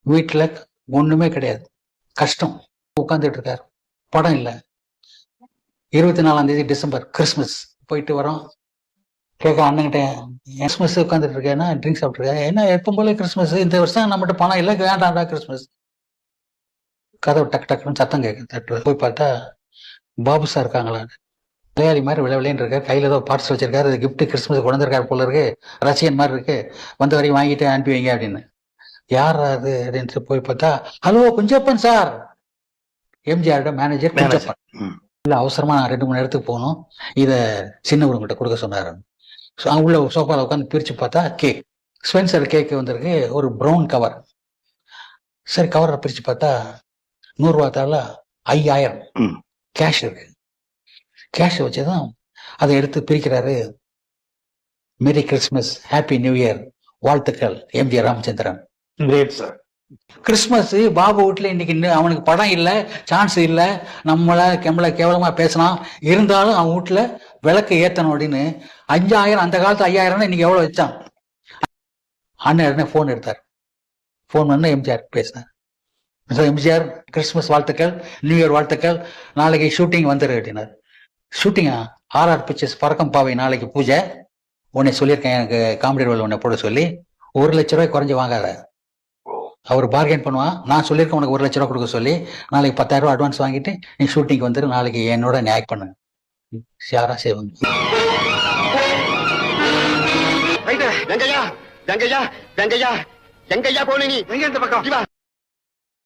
வீட்டுல ஒண்ணுமே கிடையாது, கஷ்டம். உட்காந்துட்டு இருக்காரு, படம் இல்ல. 24ஆம் தேதி டிசம்பர், கிறிஸ்துமஸ். போயிட்டு வரோம். கேட்க அண்ணன்கிட்ட, கிறிஸ்துமஸ் உட்காந்துட்டு இருக்கேன்னா ட்ரிங்க் சாப்பிட்டுருக்கேன். என்ன எப்போ போல கிறிஸ்துமஸ், இந்த வருஷம் நம்மகிட்ட பணம் இல்லை, வேண்டாம்டா கிறிஸ்துமஸ். கதவு டக்கு டக்குன்னு சத்தம் கேட்குது. போய் பார்த்தா பாபு சார் இருக்காங்களா, மலையாளி மாதிரி விளையாடின்னு இருக்காரு, கையில ஏதோ பார்ட்ஸ் வச்சிருக்காரு, கிஃப்ட் கிறிஸ்துமஸ் கொண்டிருக்காரு போல இருக்கு, ரசிகன் மாதிரி இருக்கு, வந்த வரைக்கும் வாங்கிட்டு அனுப்பி வைங்க அப்படின்னு. யார் அது அப்படின்னு போய் பார்த்தா, ஹலோ குஞ்சப்பன் சார், எம்ஜிஆரோட மேனேஜர் குஞ்சப்பன். இல்ல அவசரமா நான் 2-3 இடத்துக்கு போகணும், இத சின்னவர்கிட்ட கொடுக்க சொன்னாரு. உள்ள சோஃபால உட்காந்து பிரிச்சு பார்த்தா கேக், ஸ்பென்சர் கேக் வந்திருக்கு, ஒரு ப்ரௌன் கவர். சரி கவரை பிரிச்சு பார்த்தா 100 ரூபா தாள 5000 கேஷ் இருக்கு. கேஷ் வச்சுதான் அதை எடுத்து பிரிக்கிறாரு. Merry Christmas, happy new year, வாழ்த்துக்கள் MGR Ramachandran. Great sir. Christmas Babu வீட்டுல இன்னைக்கு அவனுக்கு படம் இல்ல, சான்ஸ் இல்ல, நம்மள கேவலமா பேசினான், இருந்தாலும் அவன் வீட்டுல விளக்கு ஏத்தணும் அப்படின்னு 5000, அந்த காலத்து 5000 இன்னைக்கு எவ்வளவு வச்சான். அண்ணன் போன் எடுத்தார், போன் பண்ண எம்ஜிஆர் பேசினார். எம்ஜிஆர் கிறிஸ்துமஸ் வாழ்த்துக்கள், நியூ இயர் வாழ்த்துக்கள், நாளைக்கு ஷூட்டிங் வந்துரு அப்படின்னாரு. ஷூட்டிங்கா? ஆர்ஆர் பிக்சர்ஸ் பறக்கம் பாவை நாளைக்கு பூஜை, உன்னை சொல்லியிருக்கேன் எனக்கு காமெடி ரோல் உன்னை போட சொல்லி, 1 லட்ச ரூபாய் குறைஞ்சு வாங்காத. அவர் பார்கெயின் பண்ணுவான், நான் சொல்லியிருக்கேன் உனக்கு 1 லட்ச ரூபா கொடுக்க சொல்லி, நாளைக்கு 10,000 ரூபாய் அட்வான்ஸ் வாங்கிட்டு நீ ஷூட்டிங் வந்துரு, நாளைக்கு என்னோட நீ ஆக்ட் பண்ணு. யாரா செய்வாங்க? வெங்கையா வெங்கையா வெங்கையா வெங்கையா போன நீ இந்த பக்கம்